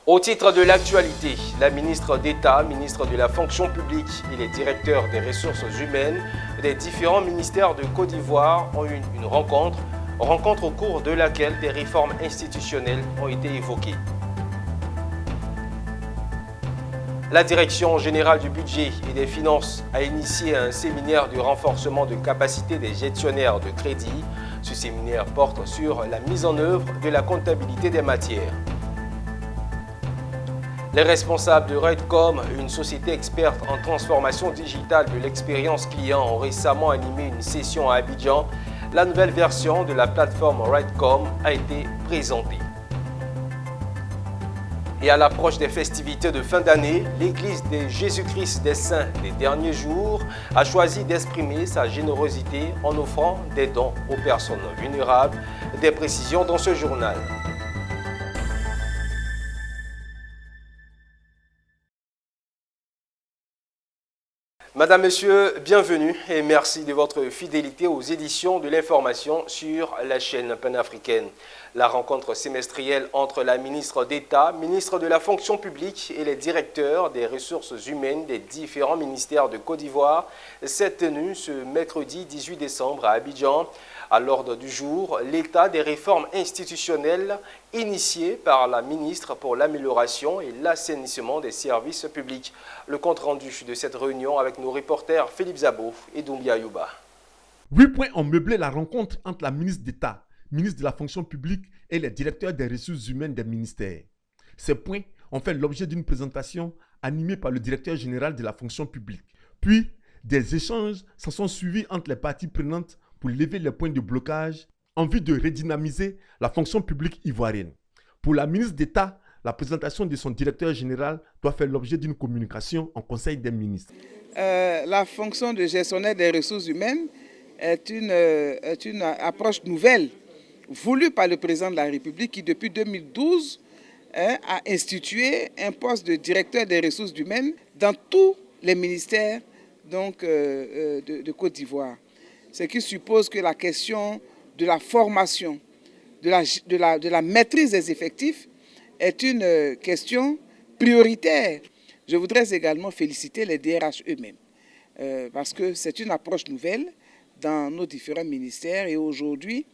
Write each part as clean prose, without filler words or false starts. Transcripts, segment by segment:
Au titre de l'actualité, la ministre d'État, ministre de la fonction publique et les directeurs des ressources humaines des différents ministères de Côte d'Ivoire ont eu une rencontre au cours de laquelle des réformes institutionnelles ont été évoquées. La Direction générale du budget et des finances a initié un séminaire de renforcement de capacité des gestionnaires de crédit. Ce séminaire porte sur la mise en œuvre de la comptabilité des matières. Les responsables de Redcom, une société experte en transformation digitale de l'expérience client, ont récemment animé une session à Abidjan. La nouvelle version de la plateforme Redcom a été présentée. Et à l'approche des festivités de fin d'année, l'Église de Jésus-Christ des Saints des derniers jours a choisi d'exprimer sa générosité en offrant des dons aux personnes vulnérables. Des précisions dans ce journal. Madame, Monsieur, bienvenue et merci de votre fidélité aux éditions de l'information sur la chaîne panafricaine. La rencontre semestrielle entre la ministre d'État, ministre de la fonction publique et les directeurs des ressources humaines des différents ministères de Côte d'Ivoire s'est tenue ce mercredi 18 décembre à Abidjan. À l'ordre du jour, l'état des réformes institutionnelles initiées par la ministre pour l'amélioration et l'assainissement des services publics. Le compte-rendu de cette réunion avec nos reporters Philippe Zabo et Doumbia Yuba. 8 points ont meublé la rencontre entre la ministre d'État, ministre de la fonction publique et les directeurs des ressources humaines des ministères. Ces points ont fait l'objet d'une présentation animée par le directeur général de la fonction publique. Puis, des échanges s'en sont suivis entre les parties prenantes pour lever les points de blocage en vue de redynamiser la fonction publique ivoirienne. Pour la ministre d'État, la présentation de son directeur général doit faire l'objet d'une communication en Conseil des ministres. La fonction de gestionnaire des ressources humaines est une approche nouvelle voulue par le président de la République qui, depuis 2012, a institué un poste de directeur des ressources humaines dans tous les ministères de Côte d'Ivoire. Ce qui suppose que la question de la formation, de la maîtrise des effectifs est une question prioritaire. Je voudrais également féliciter les DRH eux-mêmes parce que c'est une approche nouvelle dans nos différents ministères et aujourd'hui,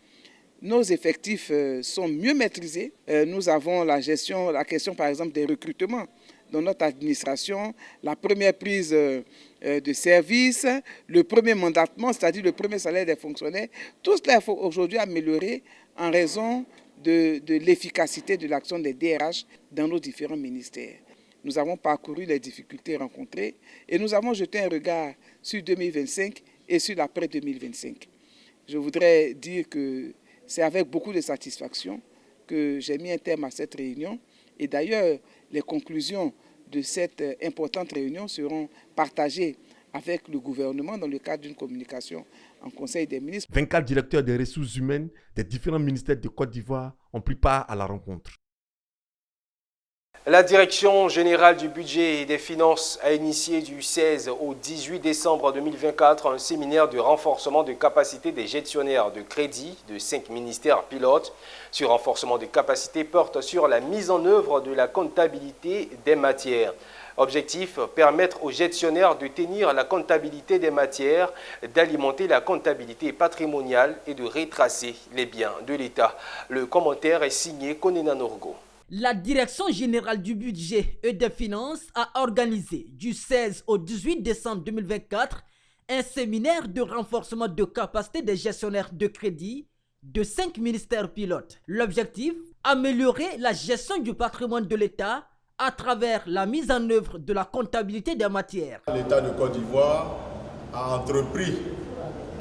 nos effectifs sont mieux maîtrisés. Nous avons la question par exemple des recrutements dans notre administration, la première prise de service, le premier mandatement, c'est-à-dire le premier salaire des fonctionnaires. Tout cela il faut aujourd'hui améliorer en raison de l'efficacité de l'action des DRH dans nos différents ministères. Nous avons parcouru les difficultés rencontrées et nous avons jeté un regard sur 2025 et sur l'après 2025. Je voudrais dire que c'est avec beaucoup de satisfaction que j'ai mis un terme à cette réunion. Et d'ailleurs, les conclusions de cette importante réunion seront partagées avec le gouvernement dans le cadre d'une communication en Conseil des ministres. 24 directeurs des ressources humaines des différents ministères de Côte d'Ivoire ont pris part à la rencontre. La Direction générale du budget et des finances a initié du 16 au 18 décembre 2024 un séminaire de renforcement de capacité des gestionnaires de crédit de 5 ministères pilotes. Ce renforcement de capacité porte sur la mise en œuvre de la comptabilité des matières. Objectif, permettre aux gestionnaires de tenir la comptabilité des matières, d'alimenter la comptabilité patrimoniale et de retracer les biens de l'État. Le commentaire est signé Konena Norgo. La Direction générale du budget et des finances a organisé du 16 au 18 décembre 2024 un séminaire de renforcement de capacité des gestionnaires de crédit de 5 ministères pilotes. L'objectif, améliorer la gestion du patrimoine de l'État à travers la mise en œuvre de la comptabilité des matières. L'État de Côte d'Ivoire a entrepris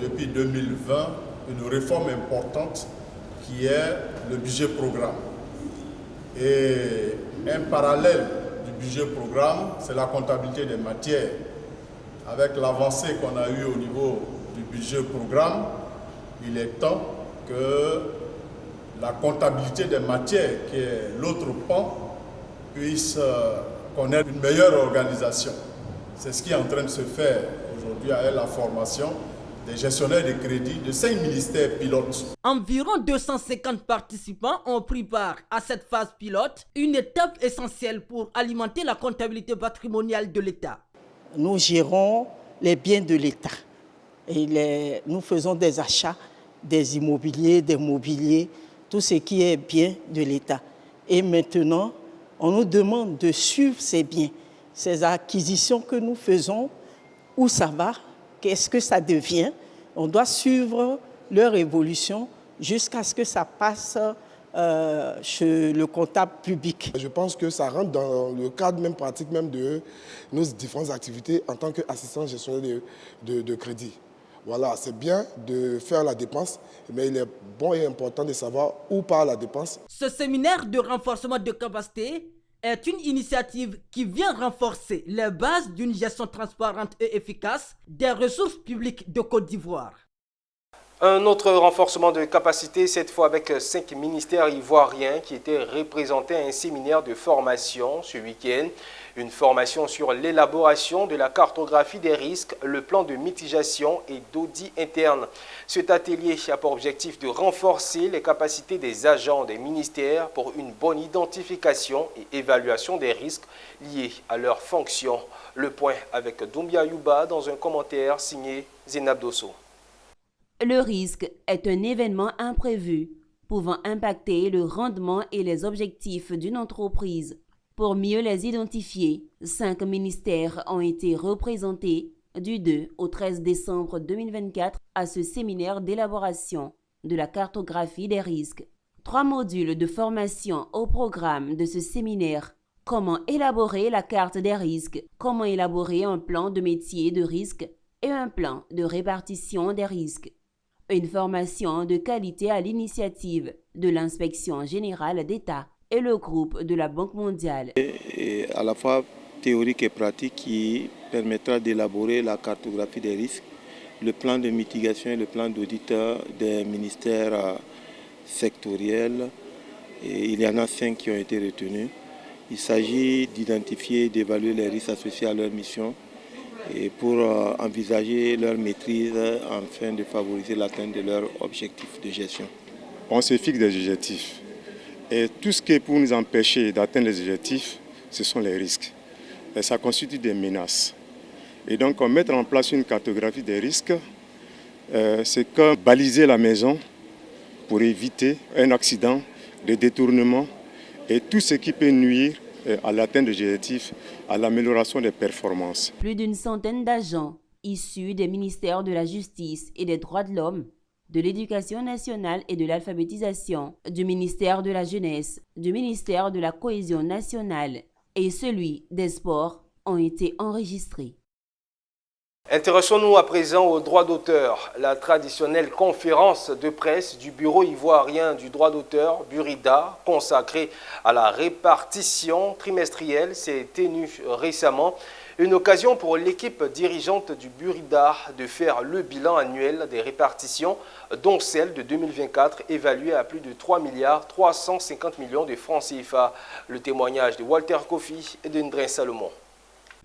depuis 2020 une réforme importante qui est le budget programme. Et un parallèle du budget programme, c'est la comptabilité des matières. Avec l'avancée qu'on a eue au niveau du budget programme, il est temps que la comptabilité des matières, qui est l'autre pan, puisse connaître une meilleure organisation. C'est ce qui est en train de se faire aujourd'hui avec la formation des gestionnaires de crédit de 5 ministères pilotes. Environ 250 participants ont pris part à cette phase pilote, une étape essentielle pour alimenter la comptabilité patrimoniale de l'État. Nous gérons les biens de l'État et nous faisons des achats, des immobiliers, des mobiliers, tout ce qui est bien de l'État. Et maintenant, on nous demande de suivre ces biens, ces acquisitions que nous faisons, où ça va, qu'est-ce que ça devient. On doit suivre leur évolution jusqu'à ce que ça passe chez le comptable public. Je pense que ça rentre dans le cadre même pratique même de nos différentes activités en tant qu'assistant gestionnaire de crédit. Voilà, c'est bien de faire la dépense, mais il est bon et important de savoir où part la dépense. Ce séminaire de renforcement de capacité est une initiative qui vient renforcer les bases d'une gestion transparente et efficace des ressources publiques de Côte d'Ivoire. Un autre renforcement de capacité, cette fois avec 5 ministères ivoiriens qui étaient représentés à un séminaire de formation ce week-end. Une formation sur l'élaboration de la cartographie des risques, le plan de mitigation et d'audit interne. Cet atelier a pour objectif de renforcer les capacités des agents des ministères pour une bonne identification et évaluation des risques liés à leurs fonctions. Le point avec Doumbia Yuba dans un commentaire signé Zénab Dosso. Le risque est un événement imprévu pouvant impacter le rendement et les objectifs d'une entreprise. Pour mieux les identifier, 5 ministères ont été représentés du 2 au 13 décembre 2024 à ce séminaire d'élaboration de la cartographie des risques. 3 modules de formation au programme de ce séminaire. Comment élaborer la carte des risques, comment élaborer un plan de métier de risque et un plan de répartition des risques. Une formation de qualité à l'initiative de l'Inspection générale d'État et le groupe de la Banque mondiale. Et à la fois théorique et pratique qui permettra d'élaborer la cartographie des risques, le plan de mitigation et le plan d'audit des ministères sectoriels. Et il y en a 5 qui ont été retenus. Il s'agit d'identifier et d'évaluer les risques associés à leur mission et pour envisager leur maîtrise afin de favoriser l'atteinte de leurs objectifs de gestion. On se fixe des objectifs et tout ce qui est pour nous empêcher d'atteindre les objectifs, ce sont les risques. Et ça constitue des menaces. Et donc mettre en place une cartographie des risques, c'est comme baliser la maison pour éviter un accident, des détournements et tout ce qui peut nuire à l'atteinte des objectifs, à l'amélioration des performances. Plus d'une centaine d'agents issus des ministères de la Justice et des Droits de l'Homme, de l'Éducation nationale et de l'Alphabétisation, du ministère de la Jeunesse, du ministère de la Cohésion nationale et celui des Sports ont été enregistrés. Intéressons-nous à présent au droit d'auteur. La traditionnelle conférence de presse du Bureau ivoirien du droit d'auteur, Burida, consacrée à la répartition trimestrielle, s'est tenue récemment. Une occasion pour l'équipe dirigeante du Burida de faire le bilan annuel des répartitions, dont celle de 2024, évaluée à plus de 3,350 milliards de francs CFA. Le témoignage de Walter Kofi et de Ndrin Salomon.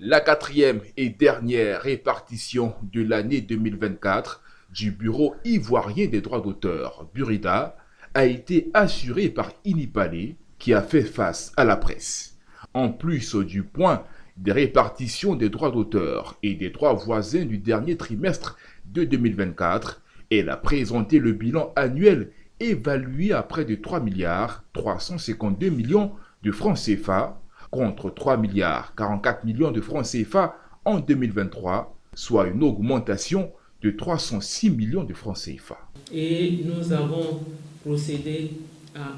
La 4e et dernière répartition de l'année 2024 du Bureau ivoirien des droits d'auteur, Burida, a été assurée par Inipalé, qui a fait face à la presse. En plus du point des répartitions des droits d'auteur et des droits voisins du dernier trimestre de 2024, elle a présenté le bilan annuel évalué à près de 3,352 milliards de francs CFA, contre 3,44 milliards de francs CFA en 2023, soit une augmentation de 306 millions de francs CFA. Et nous avons procédé à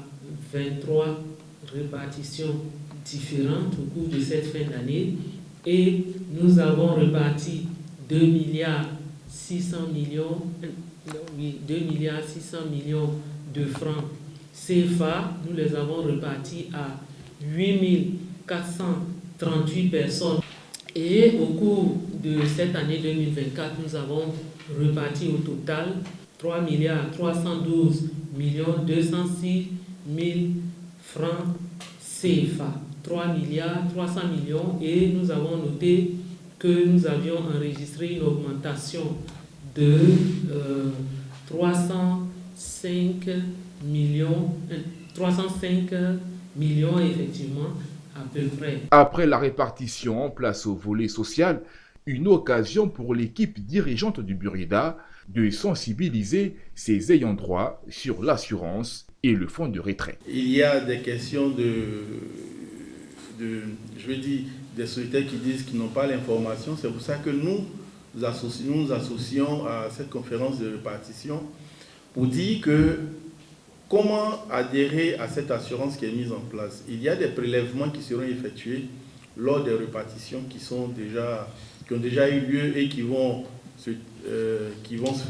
23 répartitions différentes au cours de cette fin d'année et nous avons réparti 2,6 milliards de francs CFA. Nous les avons répartis à 8,438 personnes. Et au cours de cette année 2024, nous avons reparti au total 3,312 206 000 francs CFA. 3,300 milliards et nous avons noté que nous avions enregistré une augmentation de 305 millions effectivement à peu près. Après la répartition, place au volet social, une occasion pour l'équipe dirigeante du Burida de sensibiliser ses ayants droit sur l'assurance et le fonds de retraite. Il y a des questions des sociétés qui disent qu'ils n'ont pas l'information. C'est pour ça que nous nous associons à cette conférence de répartition pour dire que comment adhérer à cette assurance qui est mise en place. Il y a des prélèvements qui seront effectués lors des répartitions qui ont déjà eu lieu et qui vont se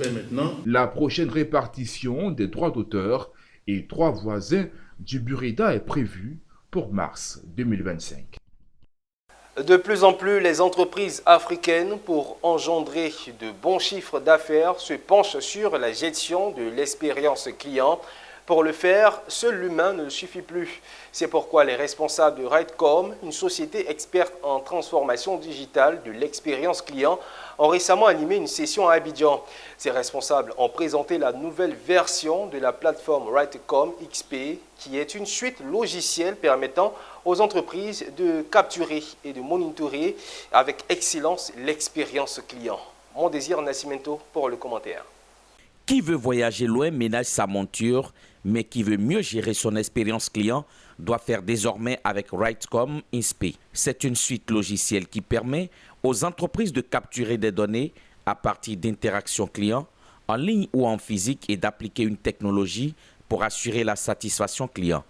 faire maintenant. La prochaine répartition des droits d'auteur et droits voisins du Burida est prévue pour mars 2025. De plus en plus, les entreprises africaines, pour engendrer de bons chiffres d'affaires, se penchent sur la gestion de l'expérience client. Pour le faire, seul l'humain ne suffit plus. C'est pourquoi les responsables de Rightcom, une société experte en transformation digitale de l'expérience client, ont récemment animé une session à Abidjan. Ces responsables ont présenté la nouvelle version de la plateforme Rightcom XP, qui est une suite logicielle permettant aux entreprises de capturer et de monitorer avec excellence l'expérience client. Mon désir Nascimento pour le commentaire. Qui veut voyager loin ménage sa monture, mais qui veut mieux gérer son expérience client doit faire désormais avec Rightcom XP. C'est une suite logicielle qui permet aux entreprises de capturer des données à partir d'interactions clients en ligne ou en physique et d'appliquer une technologie pour assurer la satisfaction client.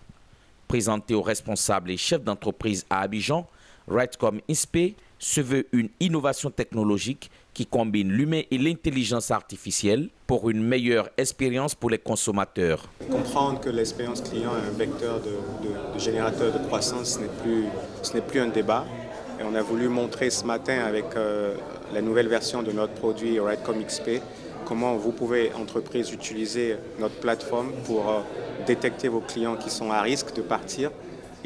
Présenté aux responsables et chefs d'entreprise à Abidjan, Rightcom XP se veut une innovation technologique qui combine l'humain et l'intelligence artificielle pour une meilleure expérience pour les consommateurs. Comprendre que l'expérience client est un vecteur de générateur de croissance, ce n'est plus un débat. Et on a voulu montrer ce matin avec la nouvelle version de notre produit Rightcom XP comment vous pouvez, entreprise, utiliser notre plateforme pour détecter vos clients qui sont à risque de partir,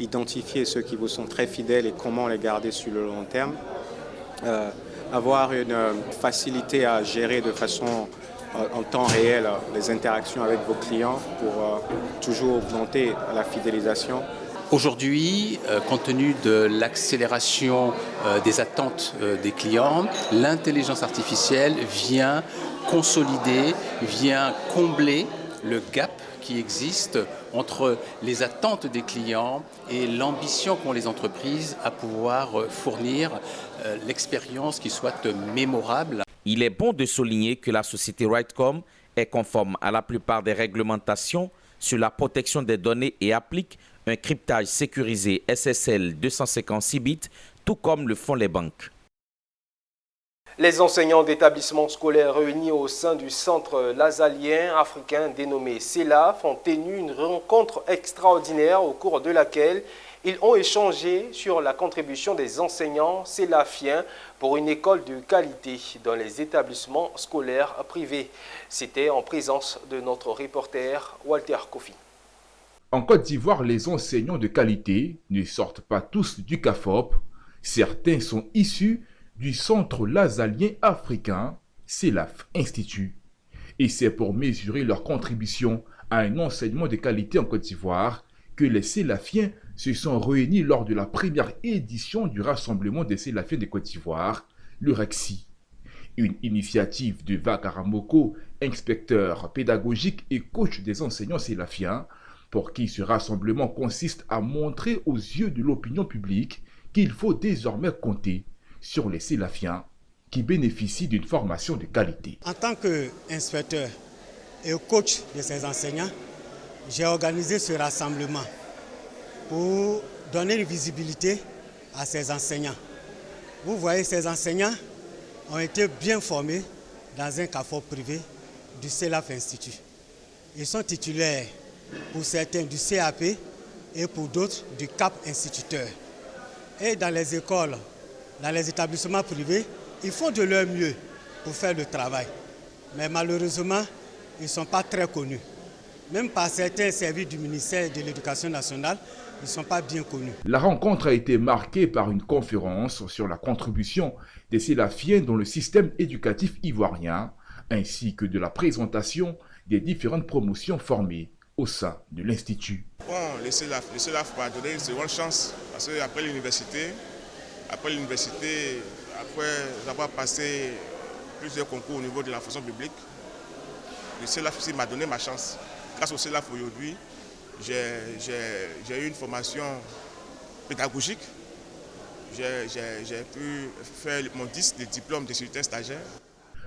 identifier ceux qui vous sont très fidèles et comment les garder sur le long terme, avoir une facilité à gérer de façon en temps réel les interactions avec vos clients pour toujours augmenter la fidélisation. Aujourd'hui, compte tenu de l'accélération des attentes des clients, l'intelligence artificielle vient consolider, vient combler le gap qui existe entre les attentes des clients et l'ambition qu'ont les entreprises à pouvoir fournir l'expérience qui soit mémorable. Il est bon de souligner que la société Rightcom est conforme à la plupart des réglementations sur la protection des données et applique un cryptage sécurisé SSL 256 bits, tout comme le font les banques. Les enseignants d'établissements scolaires réunis au sein du centre lasalien africain dénommé CELAF ont tenu une rencontre extraordinaire au cours de laquelle ils ont échangé sur la contribution des enseignants célafiens pour une école de qualité dans les établissements scolaires privés. C'était en présence de notre reporter Walter Kofi. En Côte d'Ivoire, les enseignants de qualité ne sortent pas tous du CAFOP. Certains sont issus du Centre lasalien africain, CELAF Institut. Et c'est pour mesurer leur contribution à un enseignement de qualité en Côte d'Ivoire que les Célafiens se sont réunis lors de la première édition du Rassemblement des Célafiens de Côte d'Ivoire, le RECSI. Une initiative de Vakaramoko, inspecteur pédagogique et coach des enseignants célafiens, pour qui ce rassemblement consiste à montrer aux yeux de l'opinion publique qu'il faut désormais compter sur les Célafiens qui bénéficient d'une formation de qualité. En tant qu'inspecteur et coach de ces enseignants, j'ai organisé ce rassemblement pour donner une visibilité à ces enseignants. Vous voyez, ces enseignants ont été bien formés dans un CAFOP privé du CELAF Institut. Ils sont titulaires pour certains du CAP et pour d'autres du CAP instituteur. Et dans les écoles, dans les établissements privés, ils font de leur mieux pour faire le travail. Mais malheureusement, ils ne sont pas très connus. Même par certains services du ministère de l'Éducation nationale, ils ne sont pas bien connus. La rencontre a été marquée par une conférence sur la contribution des Célafiens dans le système éducatif ivoirien, ainsi que de la présentation des différentes promotions formées au sein de l'Institut. Bon, le CELAF m'a donné une seconde chance parce qu'après l'université, après avoir passé plusieurs concours au niveau de la fonction publique, le CELAF aussi m'a donné ma chance. Grâce au CELAF aujourd'hui, j'ai eu une formation pédagogique. J'ai pu faire mon diplôme de secrétaire stagiaire.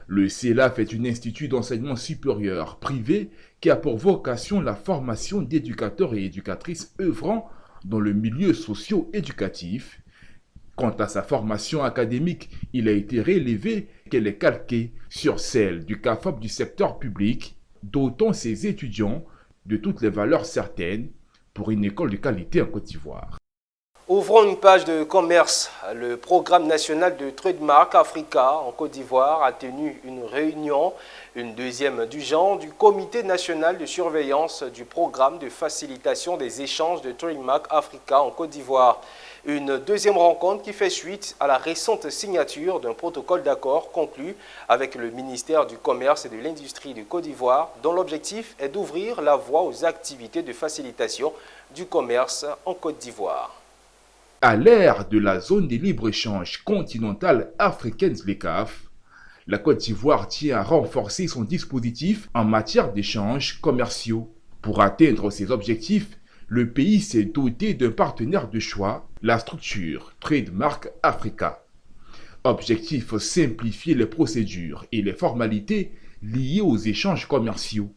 Le CELAF est un institut d'enseignement supérieur privé qui a pour vocation la formation d'éducateurs et éducatrices œuvrant dans le milieu socio-éducatif. Quant à sa formation académique, il a été relevé qu'elle est calquée sur celle du CAFOP du secteur public, dotant ses étudiants de toutes les valeurs certaines pour une école de qualité en Côte d'Ivoire. Ouvrons une page de commerce. Le programme national de Trademark Africa en Côte d'Ivoire a tenu une réunion, une deuxième du genre, du comité national de surveillance du programme de facilitation des échanges de Trademark Africa en Côte d'Ivoire. Une deuxième rencontre qui fait suite à la récente signature d'un protocole d'accord conclu avec le ministère du Commerce et de l'Industrie de Côte d'Ivoire, dont l'objectif est d'ouvrir la voie aux activités de facilitation du commerce en Côte d'Ivoire. À l'ère de la zone de libre-échange continentale africaine ZLECAf, la Côte d'Ivoire tient à renforcer son dispositif en matière d'échanges commerciaux. Pour atteindre ces objectifs, le pays s'est doté d'un partenaire de choix, la structure Trademark Africa. Objectif: simplifier les procédures et les formalités liées aux échanges commerciaux.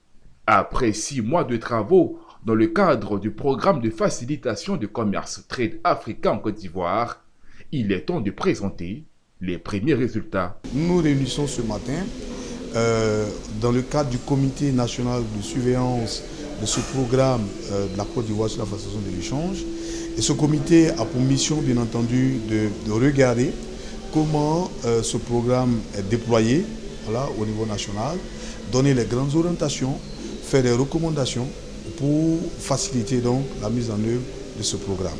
Après 6 mois de travaux dans le cadre du programme de facilitation du commerce Trade Africa en Côte d'Ivoire, il est temps de présenter les premiers résultats. Nous nous réunissons ce matin dans le cadre du comité national de surveillance de ce programme de la Côte d'Ivoire sur la facilitation de l'échange. Et ce comité a pour mission, bien entendu, de regarder comment ce programme est déployé au niveau national, donner les grandes orientations, faire des recommandations pour faciliter donc la mise en œuvre de ce programme.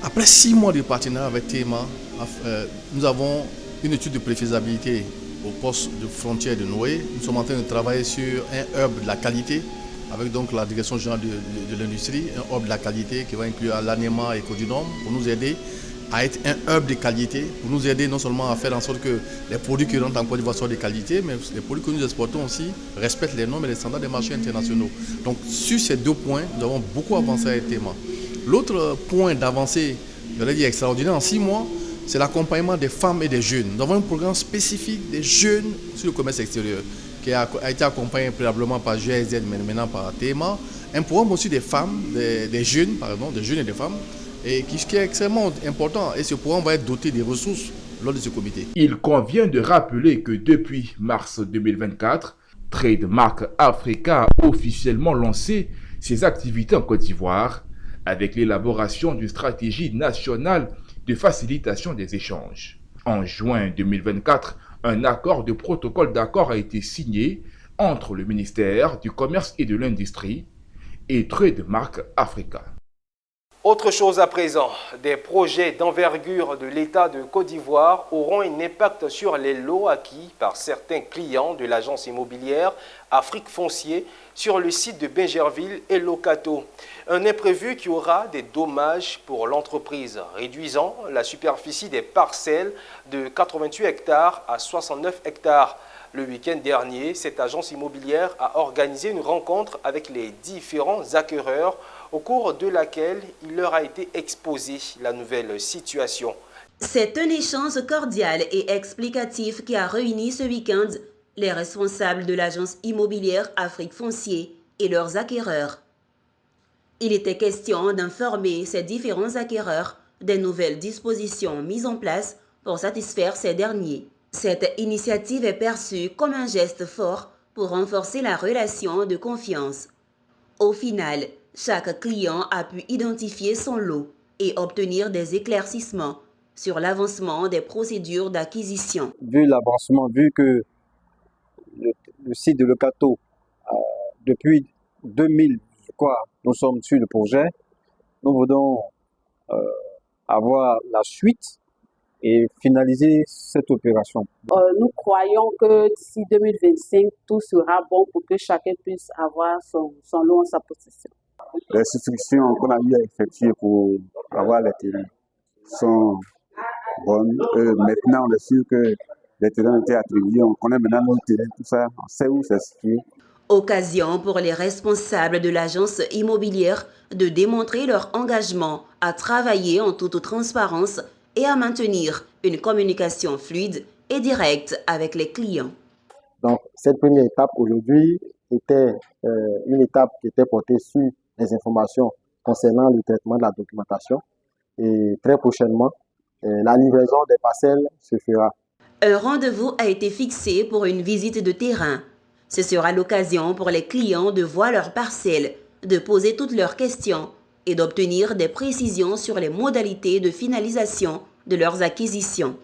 Après 6 mois de partenariat avec TEMA, nous avons une étude de préfaisabilité au poste de frontière de Noé. Nous sommes en train de travailler sur un hub de la qualité avec donc la direction générale de l'industrie, un hub de la qualité qui va inclure l'ANEMA et Codinum pour nous aider à être un hub de qualité, pour nous aider non seulement à faire en sorte que les produits qui rentrent en Côte d'Ivoire soient de qualité, mais les produits que nous exportons aussi respectent les normes et les standards des marchés internationaux. Donc sur ces 2 points, nous avons beaucoup avancé avec TEMA. L'autre point d'avancée, je l'ai dit extraordinaire, en 6 mois, c'est l'accompagnement des femmes et des jeunes. Nous avons un programme spécifique des jeunes sur le commerce extérieur qui a été accompagné préalablement par GIZ, mais maintenant par TEMA. Un programme aussi des femmes, des jeunes et des femmes, et qui est extrêmement important. Et ce programme va être doté des ressources lors de ce comité. Il convient de rappeler que depuis mars 2024, Trademark Africa a officiellement lancé ses activités en Côte d'Ivoire avec l'élaboration d'une stratégie nationale de facilitation des échanges. En juin 2024, un accord de protocole d'accord a été signé entre le ministère du Commerce et de l'Industrie et Trademark Africa. Autre chose à présent, des projets d'envergure de l'État de Côte d'Ivoire auront un impact sur les lots acquis par certains clients de l'agence immobilière Afrique Foncier sur le site de Bingerville et Locato. Un imprévu qui aura des dommages pour l'entreprise, réduisant la superficie des parcelles de 88 hectares à 69 hectares. Le week-end dernier, cette agence immobilière a organisé une rencontre avec les différents acquéreurs au cours de laquelle il leur a été exposé la nouvelle situation. C'est un échange cordial et explicatif qui a réuni ce week-end les responsables de l'agence immobilière Afrique Foncier et leurs acquéreurs. Il était question d'informer ces différents acquéreurs des nouvelles dispositions mises en place pour satisfaire ces derniers. Cette initiative est perçue comme un geste fort pour renforcer la relation de confiance. Au final, chaque client a pu identifier son lot et obtenir des éclaircissements sur l'avancement des procédures d'acquisition. Vu l'avancement, vu que le site de Locato, depuis 2000, je crois, nous sommes sur le projet, nous voulons avoir la suite et finaliser cette opération. Nous croyons que d'ici 2025, tout sera bon pour que chacun puisse avoir son lot en sa possession. Les instructions qu'on a eu à effectuer pour avoir les terrains sont bonnes. Maintenant, on est sûr que les terrains ont été attribués, on connaît maintenant nos terrains, tout ça, on sait où c'est situé. Occasion pour les responsables de l'agence immobilière de démontrer leur engagement à travailler en toute transparence et à maintenir une communication fluide et directe avec les clients. Donc, cette première étape aujourd'hui était une étape qui était portée sur les informations concernant le traitement de la documentation. Et très prochainement, la livraison des parcelles se fera. Un rendez-vous a été fixé pour une visite de terrain. Ce sera l'occasion pour les clients de voir leurs parcelles, de poser toutes leurs questions et d'obtenir des précisions sur les modalités de finalisation de leurs acquisitions.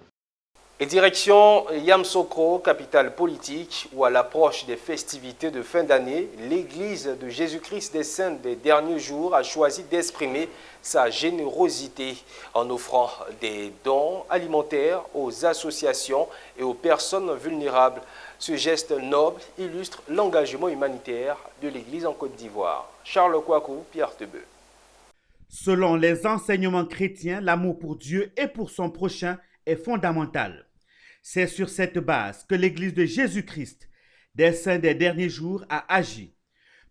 Et direction Yamoussoukro, capitale politique, où à l'approche des festivités de fin d'année, l'Église de Jésus-Christ des Saints des derniers jours a choisi d'exprimer sa générosité en offrant des dons alimentaires aux associations et aux personnes vulnérables. Ce geste noble illustre l'engagement humanitaire de l'Église en Côte d'Ivoire. Charles Kouakou, Pierre Tebeu. Selon les enseignements chrétiens, l'amour pour Dieu et pour son prochain est fondamental. C'est sur cette base que l'Église de Jésus-Christ des Saints des derniers jours a agi.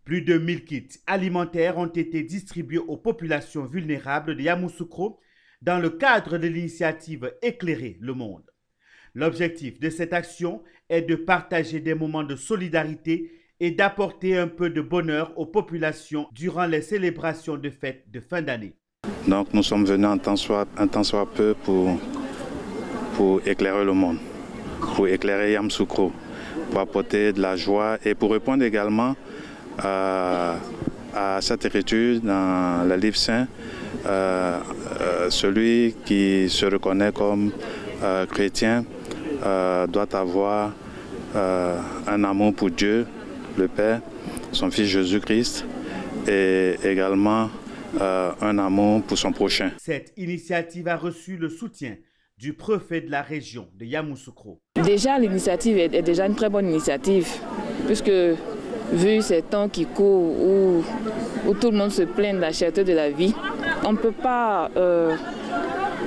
Plus de 1000 kits alimentaires ont été distribués aux populations vulnérables de Yamoussoukro dans le cadre de l'initiative Éclairer le monde. L'objectif de cette action est de partager des moments de solidarité et d'apporter un peu de bonheur aux populations durant les célébrations de fêtes de fin d'année. Donc nous sommes venus un tant soit peu pour éclairer le monde, pour éclairer Yamoussoukro, pour apporter de la joie et pour répondre également à cette écriture dans le livre saint, celui qui se reconnaît comme chrétien doit avoir un amour pour Dieu, le Père, son Fils Jésus-Christ et également un amour pour son prochain. Cette initiative a reçu le soutien du préfet de la région de Yamoussoukro. Déjà, l'initiative est déjà une très bonne initiative, puisque vu ces temps qui courent où tout le monde se plaint de la cherté de la vie, on ne peut pas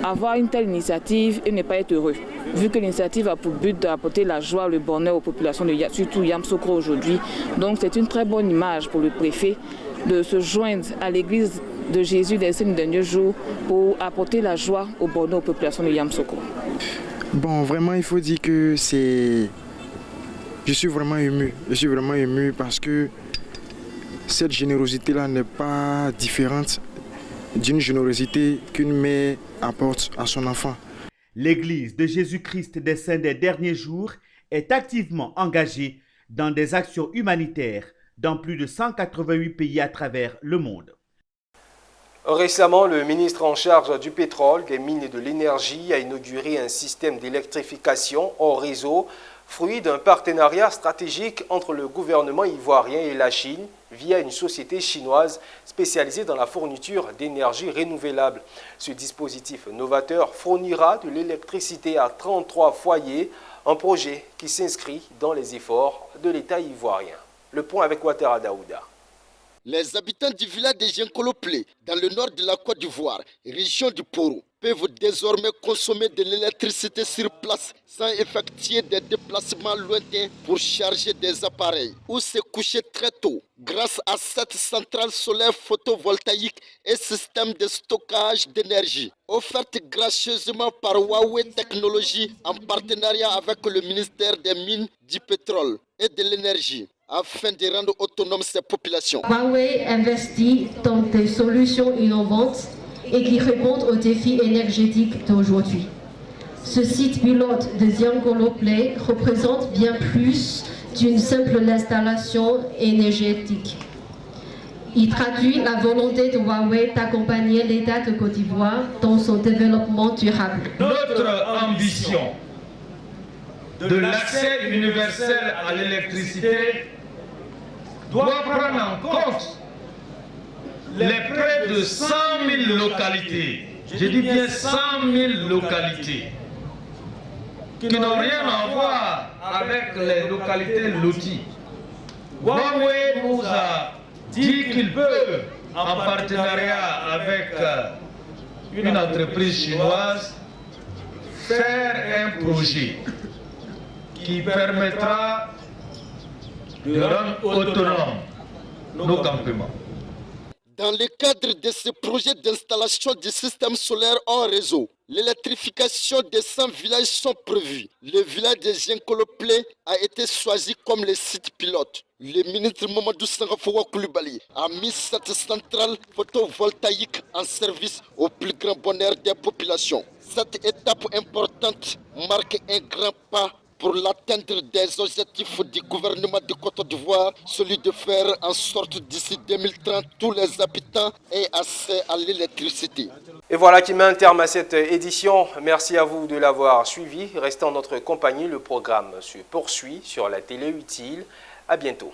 avoir une telle initiative et ne pas être heureux. Vu que l'initiative a pour but d'apporter la joie, le bonheur aux populations, surtout Yamoussoukro aujourd'hui. Donc c'est une très bonne image pour le préfet de se joindre à l'église de Jésus des Saints des derniers jours pour apporter la joie au bonheur aux populations de Yamoussoukro. Bon, vraiment, il faut dire que je suis vraiment ému. Je suis vraiment ému parce que cette générosité-là n'est pas différente d'une générosité qu'une mère apporte à son enfant. L'Église de Jésus-Christ des Saints des derniers jours est activement engagée dans des actions humanitaires dans plus de 188 pays à travers le monde. Récemment, le ministre en charge du pétrole, des mines et de l'énergie a inauguré un système d'électrification hors réseau, fruit d'un partenariat stratégique entre le gouvernement ivoirien et la Chine via une société chinoise spécialisée dans la fourniture d'énergie renouvelable. Ce dispositif novateur fournira de l'électricité à 33 foyers, un projet qui s'inscrit dans les efforts de l'État ivoirien. Le point avec Ouattara Daouda. Les habitants du village de Jenkoloplé, dans le nord de la Côte d'Ivoire, région du Poro, peuvent désormais consommer de l'électricité sur place sans effectuer des déplacements lointains pour charger des appareils ou se coucher très tôt. Grâce à cette centrale solaire photovoltaïque et système de stockage d'énergie, offerte gracieusement par Huawei Technologies en partenariat avec le ministère des Mines, du Pétrole et de l'Énergie, afin de rendre autonomes ces populations. Huawei investit dans des solutions innovantes et qui répondent aux défis énergétiques d'aujourd'hui. Ce site pilote de Jenkoloplé représente bien plus d'une simple installation énergétique. Il traduit la volonté de Huawei d'accompagner l'État de Côte d'Ivoire dans son développement durable. Notre ambition de l'accès universel à l'électricité doit prendre en compte les près de 100 000 localités, je dis bien 100 000 localités, qui n'ont rien à voir avec les localités loties. Huawei nous a dit qu'il peut, en partenariat avec une entreprise chinoise, faire un projet qui permettra de rendre autonomes nos campements. Dans le cadre de ce projet d'installation du système solaire en réseau, l'électrification des 100 villages sont prévus. Le village de Dienkolo-Plé a été choisi comme le site pilote. Le ministre Mamadou Sangafoua Koulibaly a mis cette centrale photovoltaïque en service au plus grand bonheur des populations. Cette étape importante marque un grand pas pour l'atteindre des objectifs du gouvernement de Côte d'Ivoire, celui de faire en sorte d'ici 2030 tous les habitants aient accès à l'électricité. Et voilà qui met un terme à cette édition. Merci à vous de l'avoir suivi. Restez en notre compagnie. Le programme se poursuit sur la télé utile. À bientôt.